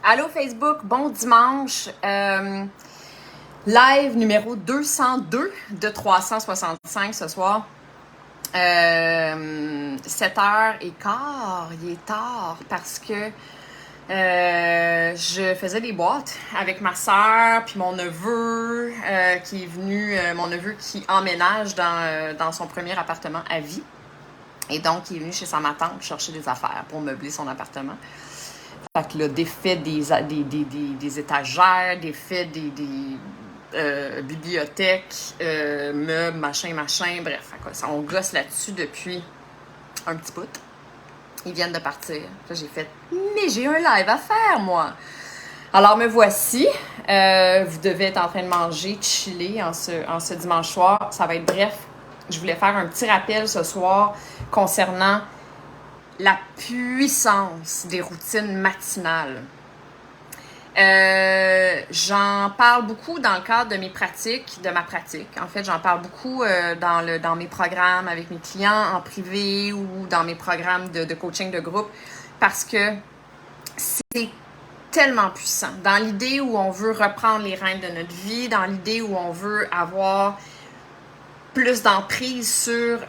Allô Facebook, bon dimanche. Live numéro 202 de 365 ce soir. 7h15, il est tard parce que je faisais des boîtes avec ma soeur puis mon neveu qui est venu, mon neveu qui emménage dans son premier appartement à vie. Et donc, il est venu chez sa tante chercher des affaires pour meubler son appartement. Fait que là, défait des étagères, défait des bibliothèques, meubles, machin, bref. On gosse là-dessus depuis un petit bout. Ils viennent de partir. Là, j'ai fait « Mais j'ai un live à faire, moi! » Alors, me voici. Vous devez être en train de manger, de chiller en ce dimanche soir. Ça va être bref. Je voulais faire un petit rappel ce soir concernant la puissance des routines matinales. J'en parle beaucoup dans le cadre de mes pratiques, de ma pratique. En fait, j'en parle beaucoup dans mes programmes avec mes clients en privé ou dans mes programmes de coaching de groupe parce que c'est tellement puissant. Dans l'idée où on veut reprendre les rênes de notre vie, dans l'idée où on veut avoir plus d'emprise sur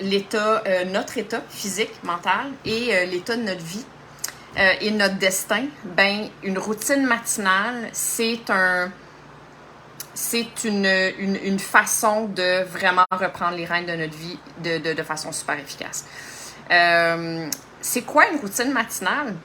notre état physique, mental et l'état de notre vie et notre destin, ben une routine matinale, c'est une façon de vraiment reprendre les rênes de notre vie de façon super efficace. C'est quoi une routine matinale?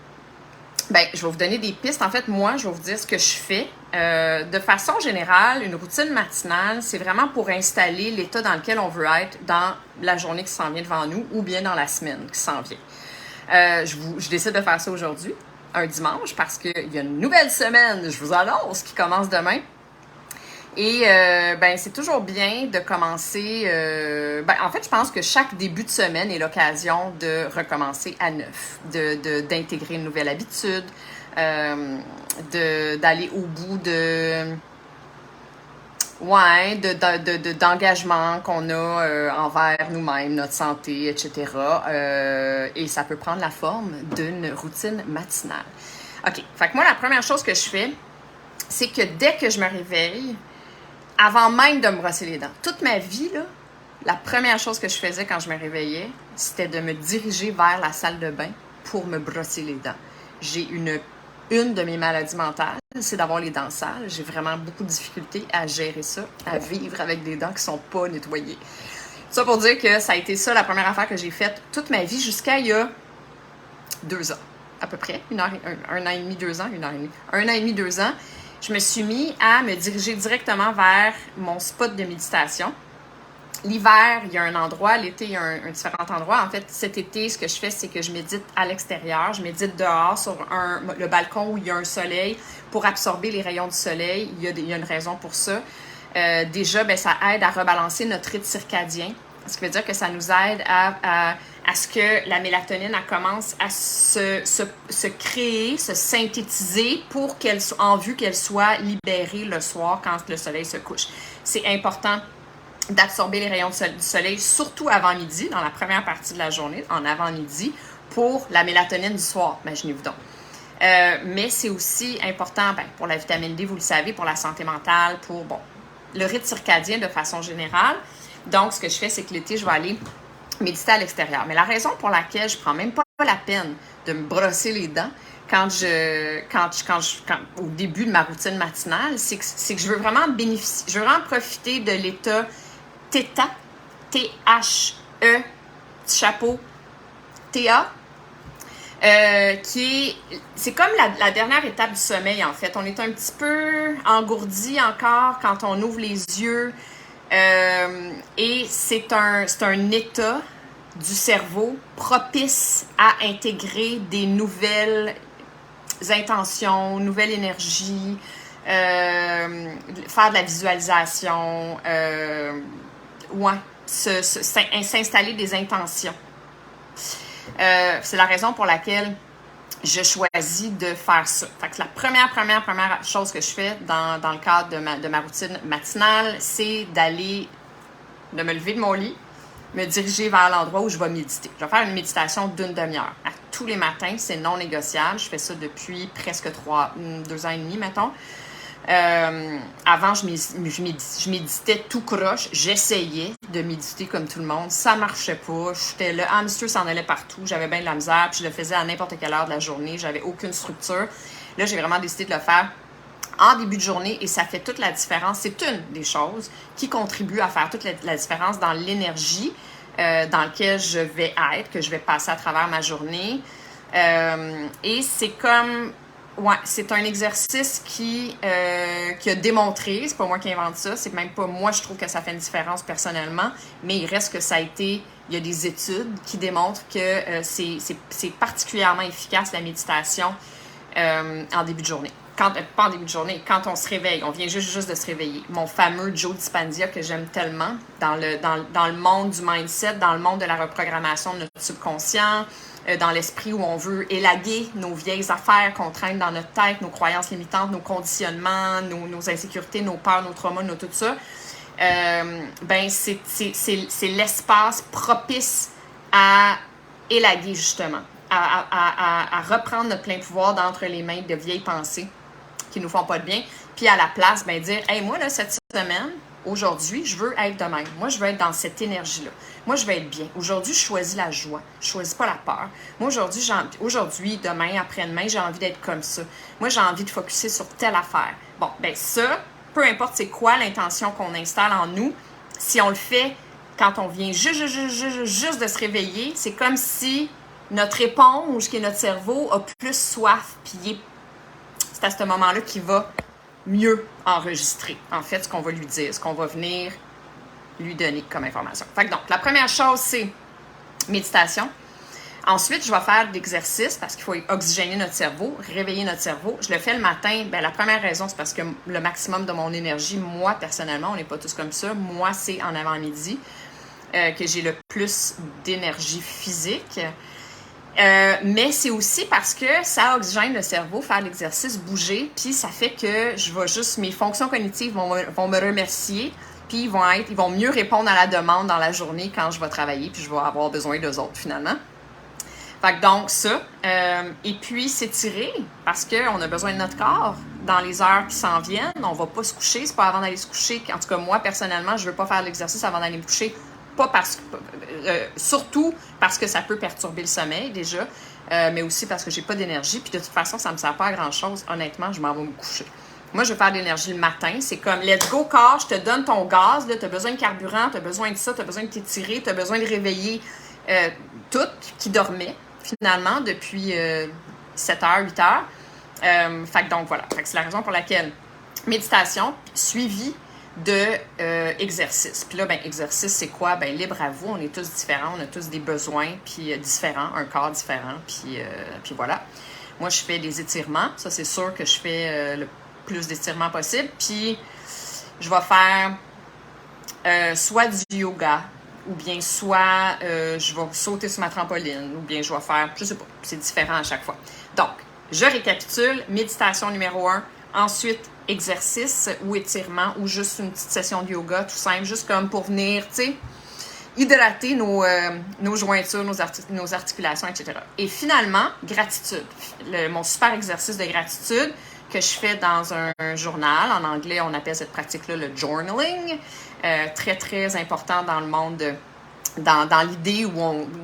Ben, je vais vous donner des pistes. En fait, moi, je vais vous dire ce que je fais. De façon générale, une routine matinale, c'est vraiment pour installer l'état dans lequel on veut être dans la journée qui s'en vient devant nous ou bien dans la semaine qui s'en vient. Je décide de faire ça aujourd'hui, un dimanche, parce qu'il y a une nouvelle semaine, je vous annonce, qui commence demain. Et ben c'est toujours bien de commencer. En fait, je pense que chaque début de semaine est l'occasion de recommencer à neuf, d'intégrer une nouvelle habitude, d'aller au bout d'engagement qu'on a envers nous-mêmes, notre santé, etc. Et ça peut prendre la forme d'une routine matinale. OK. Fait que moi, la première chose que je fais, c'est que dès que je me réveille, avant même de me brosser les dents, toute ma vie, là, la première chose que je faisais quand je me réveillais, c'était de me diriger vers la salle de bain pour me brosser les dents. J'ai une de mes maladies mentales, c'est d'avoir les dents sales. J'ai vraiment beaucoup de difficultés à gérer ça, à vivre avec des dents qui sont pas nettoyées. Ça pour dire que ça a été ça la première affaire que j'ai faite toute ma vie jusqu'à il y a 2 ans, à peu près. Un an et demi, 2 ans, 1 an et demi. 1 an et demi, 2 ans. Je me suis mis à me diriger directement vers mon spot de méditation. L'hiver, il y a un endroit, l'été, il y a un différent endroit. En fait, cet été, ce que je fais, c'est que je médite à l'extérieur. Je médite dehors, sur le balcon où il y a un soleil, pour absorber les rayons du soleil. Il y a une raison pour ça. Déjà, ben, ça aide à rebalancer notre rythme circadien. Ce qui veut dire que ça nous aide à ce que la mélatonine elle commence à se créer, se synthétiser pour en vue qu'elle soit libérée le soir quand le soleil se couche. C'est important d'absorber les rayons du soleil, surtout avant midi, dans la première partie de la journée, en avant-midi, pour la mélatonine du soir. Imaginez-vous donc. Mais c'est aussi important pour la vitamine D, vous le savez, pour la santé mentale, pour le rythme circadien de façon générale. Donc, ce que je fais, c'est que l'été, je vais aller méditer à l'extérieur. Mais la raison pour laquelle je prends même pas la peine de me brosser les dents au début de ma routine matinale, c'est que je veux vraiment bénéficier, je veux vraiment profiter de l'état Theta, T-H-E, petit chapeau, T-A, c'est comme la dernière étape du sommeil, en fait. On est un petit peu engourdi encore quand on ouvre les yeux. Et c'est un état du cerveau propice à intégrer des nouvelles intentions, nouvelle énergie, faire de la visualisation, s'installer des intentions. C'est la raison pour laquelle je choisis de faire ça. Fait que la première chose que je fais dans le cadre de ma routine matinale, c'est de me lever de mon lit, me diriger vers l'endroit où je vais méditer. Je vais faire une méditation d'une demi-heure. À tous les matins, c'est non négociable. Je fais ça depuis presque 2 ans et demi, mettons. Avant, je méditais tout croche. J'essayais de méditer comme tout le monde. Ça marchait pas. Le hamster s'en allait partout. J'avais bien de la misère. Puis je le faisais à n'importe quelle heure de la journée. J'avais aucune structure. Là, j'ai vraiment décidé de le faire en début de journée et ça fait toute la différence. C'est une des choses qui contribue à faire toute la différence dans l'énergie dans laquelle je vais être, que je vais passer à travers ma journée. Et c'est comme... Ouais, c'est un exercice qui a démontré, c'est pas moi qui invente ça, c'est même pas moi, je trouve que ça fait une différence personnellement, mais il reste que ça a été, il y a des études qui démontrent que c'est particulièrement efficace la méditation en début de journée. Pas en début de journée, quand on se réveille, on vient juste de se réveiller. Mon fameux Joe Dispendia que j'aime tellement dans le monde du mindset, dans le monde de la reprogrammation de notre subconscient, dans l'esprit où on veut élaguer nos vieilles affaires qu'on traîne dans notre tête, nos croyances limitantes, nos conditionnements, nos insécurités, nos peurs, nos traumas, tout ça. Ben c'est l'espace propice à élaguer justement, à reprendre notre plein pouvoir d'entre les mains de vieilles pensées qui nous font pas de bien, puis à la place, ben dire, hey, moi, là, cette semaine, aujourd'hui, je veux être de même. Moi, je veux être dans cette énergie-là. Moi, je veux être bien. Aujourd'hui, je choisis la joie. Je choisis pas la peur. Moi, aujourd'hui, demain, après-demain, j'ai envie d'être comme ça. Moi, j'ai envie de focusser sur telle affaire. Bon, ben ça, peu importe c'est quoi l'intention qu'on installe en nous, si on le fait quand on vient juste de se réveiller, c'est comme si notre éponge, qui est notre cerveau, a plus soif, puis c'est à ce moment-là qu'il va mieux enregistrer, en fait, ce qu'on va lui dire, ce qu'on va venir lui donner comme information. Fait que donc, la première chose, c'est méditation. Ensuite, je vais faire l'exercice parce qu'il faut oxygéner notre cerveau, réveiller notre cerveau. Je le fais le matin. Bien, la première raison, c'est parce que le maximum de mon énergie, moi, personnellement, on n'est pas tous comme ça. Moi, c'est en avant-midi que j'ai le plus d'énergie physique. Mais c'est aussi parce que ça oxygène le cerveau, faire l'exercice, bouger, puis ça fait que mes fonctions cognitives vont me remercier, puis ils vont mieux répondre à la demande dans la journée quand je vais travailler, puis je vais avoir besoin d'eux autres finalement. Fait que donc ça, et puis s'étirer, parce qu'on a besoin de notre corps dans les heures qui s'en viennent, on va pas se coucher, c'est pas avant d'aller se coucher, en tout cas moi personnellement, je veux pas faire l'exercice avant d'aller me coucher, pas surtout parce que ça peut perturber le sommeil déjà, mais aussi parce que j'ai pas d'énergie, puis de toute façon, ça me sert pas à grand-chose. Honnêtement, je m'en vais me coucher. Moi, je veux faire de l'énergie le matin. C'est comme, let's go, corps, je te donne ton gaz, tu as besoin de carburant, tu as besoin de ça, tu as besoin de t'étirer, tu as besoin de réveiller tout qui dormait, finalement, depuis 7 heures, 8 heures. Fait que donc, voilà. Fait que c'est la raison pour laquelle méditation suivie de exercice. Puis là, ben exercice, c'est quoi? Ben libre à vous, on est tous différents, on a tous des besoins, puis différents, un corps différent, puis voilà. Moi, je fais des étirements, ça c'est sûr que je fais le plus d'étirements possible, puis je vais faire soit du yoga, ou bien soit je vais sauter sur ma trampoline, ou bien je vais faire, je sais pas, c'est différent à chaque fois. Donc, je récapitule, méditation numéro 1, ensuite exercice ou étirement ou juste une petite session de yoga tout simple, juste comme pour venir, tu sais, hydrater nos jointures, nos articulations, etc. Et finalement, gratitude. Mon super exercice de gratitude que je fais dans un journal. En anglais, on appelle cette pratique-là le journaling. Très, très important dans le monde dans l'idée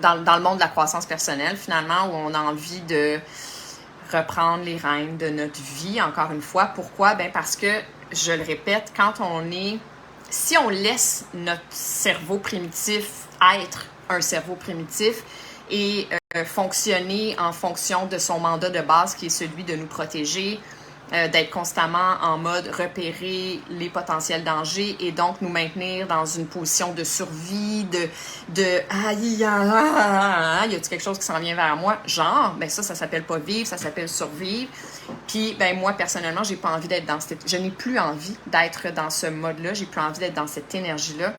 dans le monde de la croissance personnelle, finalement, où on a envie de reprendre les rênes de notre vie, encore une fois. Pourquoi? Ben parce que, je le répète, si on laisse notre cerveau primitif être un cerveau primitif et fonctionner en fonction de son mandat de base qui est celui de nous protéger, d'être constamment en mode repérer les potentiels dangers et donc nous maintenir dans une position de survie, y a-t-il quelque chose qui s'en vient vers moi? Genre, ben ça s'appelle pas vivre, ça s'appelle survivre. Puis, ben moi, personnellement, je n'ai plus envie d'être dans ce mode-là, j'ai plus envie d'être dans cette énergie-là.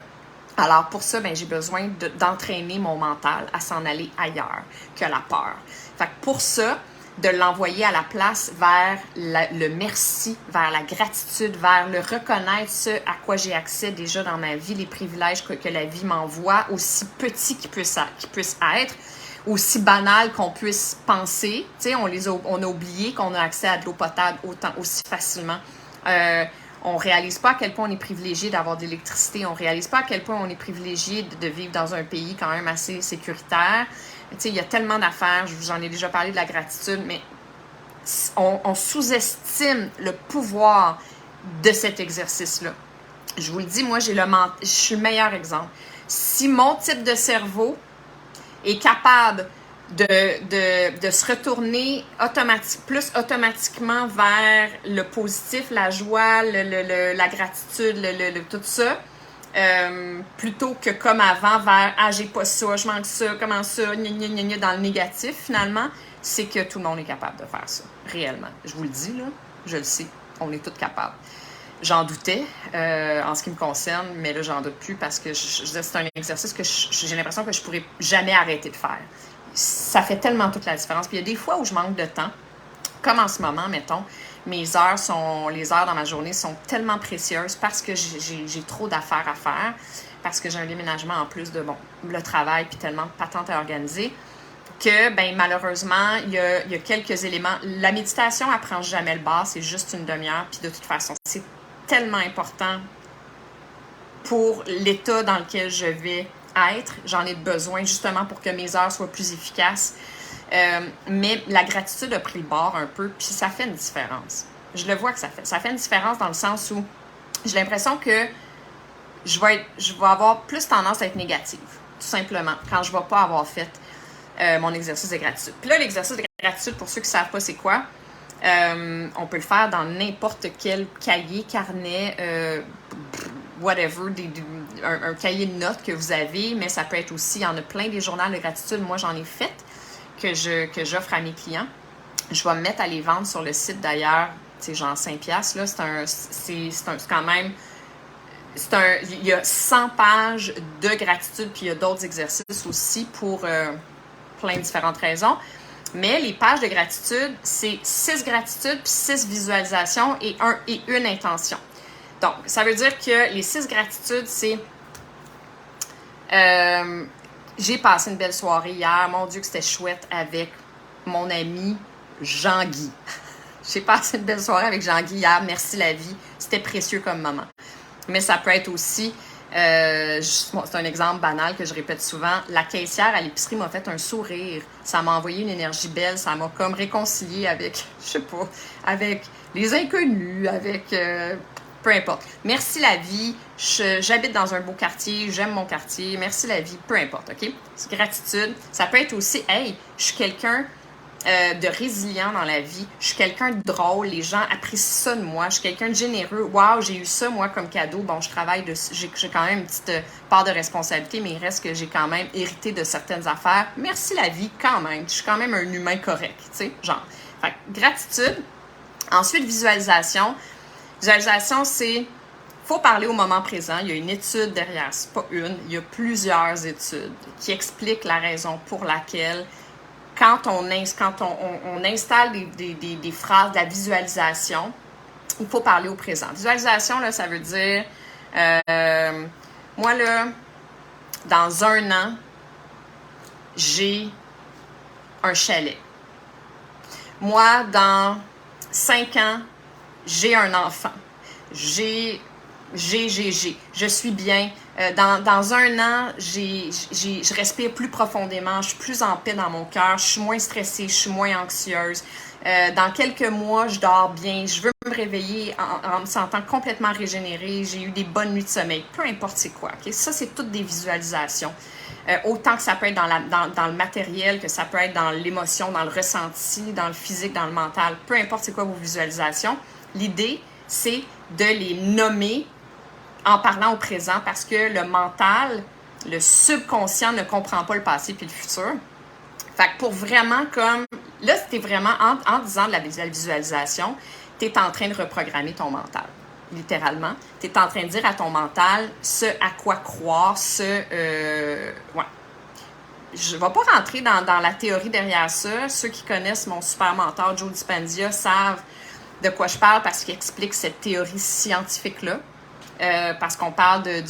Alors, pour ça, ben j'ai besoin d'entraîner mon mental à s'en aller ailleurs que la peur. Fait que pour ça, de l'envoyer à la place vers le merci, vers la gratitude, vers le reconnaître ce à quoi j'ai accès déjà dans ma vie, les privilèges que la vie m'envoie, aussi petits qu'ils puissent être, aussi banal qu'on puisse penser. Tu sais, on a oublié qu'on a accès à de l'eau potable aussi facilement. On réalise pas à quel point on est privilégié d'avoir de l'électricité. On réalise pas à quel point on est privilégié de vivre dans un pays quand même assez sécuritaire. Tu sais, il y a tellement d'affaires. Je vous en ai déjà parlé de la gratitude, mais on sous-estime le pouvoir de cet exercice-là. Je vous le dis, moi, je suis le meilleur exemple. Si mon type de cerveau est capable de se retourner plus automatiquement vers le positif, la joie, la gratitude, tout ça, plutôt que comme avant vers « Ah, j'ai pas ça, je manque ça, comment ça, gna gna gna gna » dans le négatif, finalement, c'est que tout le monde est capable de faire ça, réellement. Je vous le dis, là, je le sais, on est tous capables. J'en doutais en ce qui me concerne, mais là, j'en doute plus parce que c'est un exercice que j'ai l'impression que je pourrais jamais arrêter de faire. Ça fait tellement toute la différence. Puis il y a des fois où je manque de temps, comme en ce moment, mettons, les heures dans ma journée sont tellement précieuses parce que j'ai trop d'affaires à faire, parce que j'ai un déménagement en plus de, le travail, puis tellement de patentes à organiser, que, malheureusement, il y a quelques éléments. La méditation, elle prend jamais le bas, c'est juste une demi-heure, puis de toute façon, c'est tellement important pour l'état dans lequel je vais être. J'en ai besoin justement pour que mes heures soient plus efficaces. Mais la gratitude a pris le bord un peu, puis ça fait une différence. Je le vois que ça fait une différence dans le sens où j'ai l'impression que je vais avoir plus tendance à être négative, tout simplement, quand je ne vais pas avoir fait mon exercice de gratitude. Puis là, l'exercice de gratitude, pour ceux qui ne savent pas c'est quoi, on peut le faire dans n'importe quel cahier, carnet, whatever, un cahier de notes que vous avez, mais ça peut être aussi, il y en a plein des journaux de gratitude. Moi, j'en ai fait que j'offre à mes clients. Je vais me mettre à les vendre sur le site d'ailleurs, tu sais, genre 5$, là, c'est quand même, il y a 100 pages de gratitude, puis il y a d'autres exercices aussi pour plein de différentes raisons. Mais les pages de gratitude, c'est 6 gratitudes, puis 6 visualisations et une intention. Donc, ça veut dire que les 6 gratitudes, c'est j'ai passé une belle soirée hier. Mon Dieu, que c'était chouette avec mon ami Jean-Guy. J'ai passé une belle soirée avec Jean-Guy hier. Merci la vie. C'était précieux comme moment. Mais ça peut être aussi, c'est un exemple banal que je répète souvent, la caissière à l'épicerie m'a fait un sourire. Ça m'a envoyé une énergie belle. Ça m'a comme réconcilié avec, je sais pas, avec les inconnus, avec... peu importe. Merci la vie. J'habite dans un beau quartier. J'aime mon quartier. Merci la vie. Peu importe, OK? C'est gratitude. Ça peut être aussi, hey, je suis quelqu'un de résilient dans la vie. Je suis quelqu'un de drôle. Les gens apprécient ça de moi. Je suis quelqu'un de généreux. Wow, j'ai eu ça, moi, comme cadeau. Bon, je travaille dessus. J'ai quand même une petite part de responsabilité, mais il reste que j'ai quand même hérité de certaines affaires. Merci la vie, quand même. Je suis quand même un humain correct, tu sais, genre. Fait que, gratitude. Ensuite, visualisation. Visualisation, c'est, faut parler au moment présent. Il y a une étude derrière, c'est pas une, il y a plusieurs études qui expliquent la raison pour laquelle quand on installe des phrases de la visualisation, il faut parler au présent. Visualisation, là, ça veut dire, moi, là, dans 1 an, j'ai un chalet. Moi, dans 5 ans, j'ai un enfant. Je suis bien. Dans 1 an, je respire plus profondément. Je suis plus en paix dans mon cœur. Je suis moins stressée. Je suis moins anxieuse. Dans quelques mois, je dors bien. Je veux me réveiller en me sentant complètement régénérée. J'ai eu des bonnes nuits de sommeil. Peu importe c'est quoi. Okay? Ça, c'est toutes des visualisations. Autant que ça peut être dans le matériel, que ça peut être dans l'émotion, dans le ressenti, dans le physique, dans le mental. Peu importe c'est quoi vos visualisations. L'idée, c'est de les nommer en parlant au présent parce que le mental, le subconscient ne comprend pas le passé puis le futur. Fait que pour vraiment comme... Là, c'était vraiment en disant de la visualisation, tu es en train de reprogrammer ton mental. Littéralement. Tu es en train de dire à ton mental ce à quoi croire, ouais. je ne vais pas rentrer dans la théorie derrière ça. Ceux qui connaissent mon super mentor, Joe Dispenza, savent de quoi je parle parce qu'il explique cette théorie scientifique-là. Parce qu'on parle de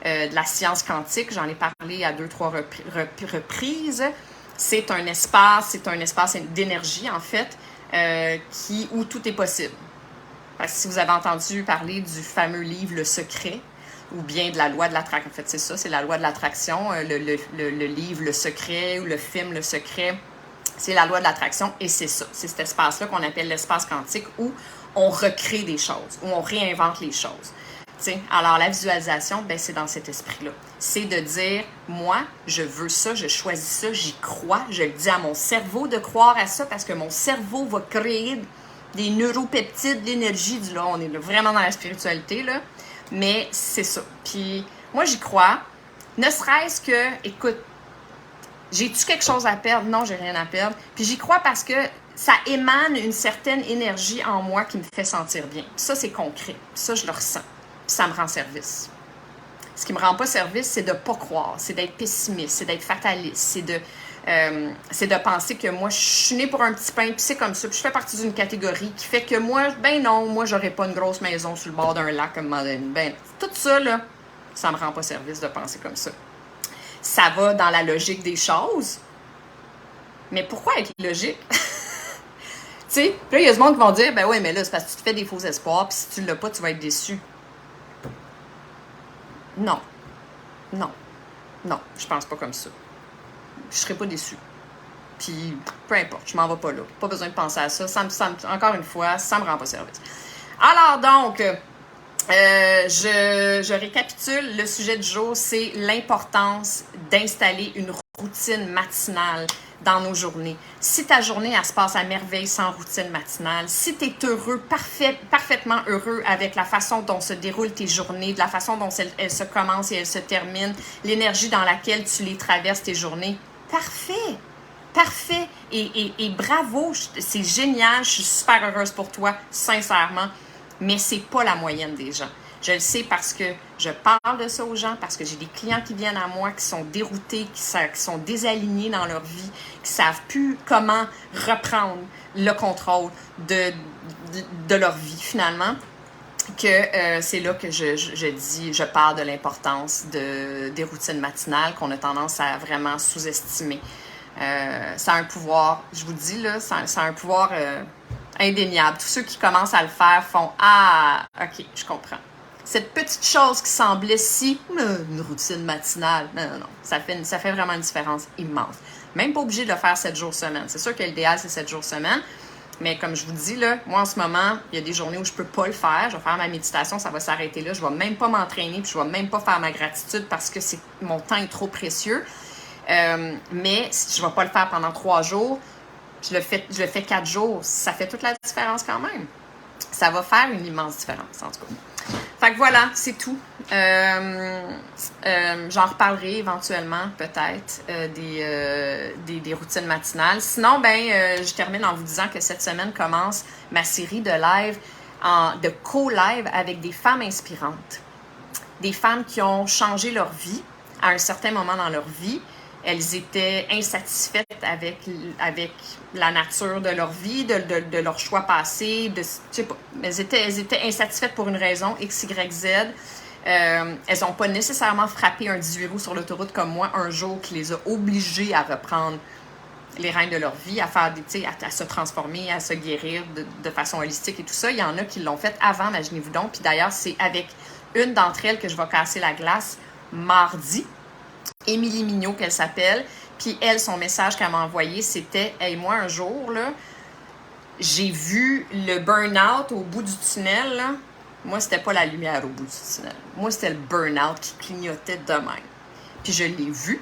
la science quantique. J'en ai parlé à 2-3 reprises. C'est un espace d'énergie, en fait, où tout est possible. Parce que si vous avez entendu parler du fameux livre Le Secret, ou bien de la loi de l'attraction, en fait, c'est ça, c'est la loi de l'attraction, le livre Le Secret ou le film Le Secret, c'est la loi de l'attraction, et c'est ça. C'est cet espace-là qu'on appelle l'espace quantique où on recrée des choses, où on réinvente les choses. T'sais, alors, la visualisation, ben, c'est dans cet esprit-là. C'est de dire, moi, je veux ça, je choisis ça, j'y crois, je le dis à mon cerveau de croire à ça parce que mon cerveau va créer des neuropeptides, de l'énergie. Là, on est vraiment dans la spiritualité, là. Mais c'est ça. Puis, moi, j'y crois. Ne serait-ce que, écoute, j'ai-tu quelque chose à perdre? Non, j'ai rien à perdre. Puis, j'y crois parce que ça émane une certaine énergie en moi qui me fait sentir bien. Puis ça, c'est concret. Puis ça, je le ressens. Puis ça me rend service. Ce qui me rend pas service, c'est de pas croire, c'est d'être pessimiste, c'est d'être fataliste, c'est de penser que moi, je suis née pour un petit pain, puis c'est comme ça, puis je fais partie d'une catégorie qui fait que moi, ben non, moi, j'aurais pas une grosse maison sur le bord d'un lac comme Madeleine. Ben, tout ça, là, ça me rend pas service de penser comme ça. Ça va dans la logique des choses, mais pourquoi être logique? Tu sais, puis là, il y a des gens qui vont dire, ben oui, mais là, c'est parce que tu te fais des faux espoirs, puis si tu l'as pas, tu vas être déçu. Non, non, non, je pense pas comme ça. Je serais pas déçue. Puis, peu importe, je m'en vais pas là. Pas besoin de penser à ça. Encore une fois, ça me rend pas service. Alors donc, je récapitule. Le sujet du jour, c'est l'importance d'installer une routine matinale dans nos journées. Si ta journée, elle se passe à merveille sans routine matinale, si tu es heureux, parfaitement heureux avec la façon dont se déroulent tes journées, de la façon dont elles se commencent et elles se terminent, l'énergie dans laquelle tu les traverses tes journées, parfait! Parfait! Et bravo! C'est génial! Je suis super heureuse pour toi, sincèrement. Mais c'est pas la moyenne des gens. Je le sais parce que je parle de ça aux gens, parce que j'ai des clients qui viennent à moi, qui sont déroutés, qui sont désalignés dans leur vie, qui savent plus comment reprendre le contrôle de leur vie, finalement, que c'est là que je parle de l'importance des routines matinales qu'on a tendance à vraiment sous-estimer. Ça a un pouvoir, je vous dis, là, ça a un pouvoir indéniable. Tous ceux qui commencent à le faire font « Ah, ok, je comprends. » Cette petite chose qui semblait si une routine matinale, non, ça fait vraiment une différence immense. Même pas obligé de le faire 7 jours semaine. C'est sûr que l'idéal, c'est 7 jours semaine. Mais comme je vous dis, là, moi, en ce moment, il y a des journées où je peux pas le faire. Je vais faire ma méditation, ça va s'arrêter là. Je vais même pas m'entraîner, puis je vais même pas faire ma gratitude parce que mon temps est trop précieux. Mais je vais pas le faire pendant 3 jours. Je le fais 4 jours. Ça fait toute la différence quand même. Ça va faire une immense différence, en tout cas. Fait que voilà, c'est tout. J'en reparlerai éventuellement, peut-être, des routines matinales. Sinon, je termine en vous disant que cette semaine commence ma série de live, de co-live avec des femmes inspirantes. Des femmes qui ont changé leur vie à un certain moment dans leur vie. Elles étaient insatisfaites avec la nature de leur vie, de leur choix passé. Je sais pas. Elles étaient insatisfaites pour une raison, X, Y, Z. Elles n'ont pas nécessairement frappé un 18 roues sur l'autoroute comme moi un jour qui les a obligées à reprendre les rênes de leur vie, à faire à se transformer, à se guérir de façon holistique et tout ça. Il y en a qui l'ont fait avant, imaginez-vous donc. Puis d'ailleurs, c'est avec une d'entre elles que je vais casser la glace mardi. Émilie Mignot, qu'elle s'appelle. Puis elle, son message qu'elle m'a envoyé, c'était « Hey, moi, un jour, là, j'ai vu le burn-out au bout du tunnel. Là. Moi, c'était pas la lumière au bout du tunnel. Moi, c'était le burn-out qui clignotait de même. Puis je l'ai vu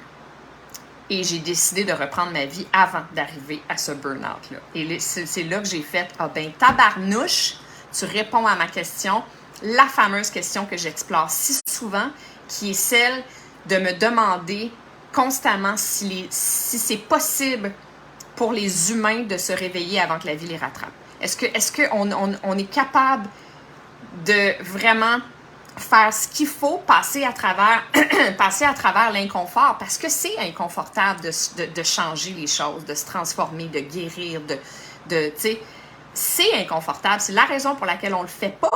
et j'ai décidé de reprendre ma vie avant d'arriver à ce burn-out-là. Et c'est là que j'ai fait « Ah ben, tabarnouche, tu réponds à ma question. » La fameuse question que j'explore si souvent, qui est celle de me demander constamment si c'est possible pour les humains de se réveiller avant que la vie les rattrape. Est-ce qu'on est capable de vraiment faire ce qu'il faut, passer à travers, passer à travers l'inconfort, parce que c'est inconfortable de changer les choses, de se transformer, de guérir, tu sais, c'est inconfortable. C'est la raison pour laquelle on le fait pas.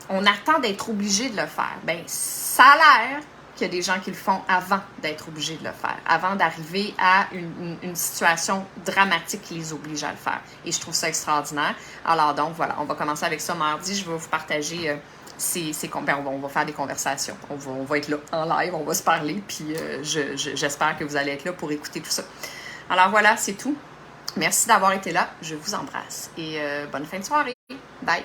On attend d'être obligé de le faire. Ben, ça a l'air qu'il y a des gens qui le font avant d'être obligés de le faire, avant d'arriver à une situation dramatique qui les oblige à le faire. Et je trouve ça extraordinaire. Alors donc, voilà, on va commencer avec ça mardi. Je vais vous partager on va faire des conversations. On va être là en live, on va se parler, puis j'espère que vous allez être là pour écouter tout ça. Alors voilà, c'est tout. Merci d'avoir été là. Je vous embrasse et bonne fin de soirée. Bye!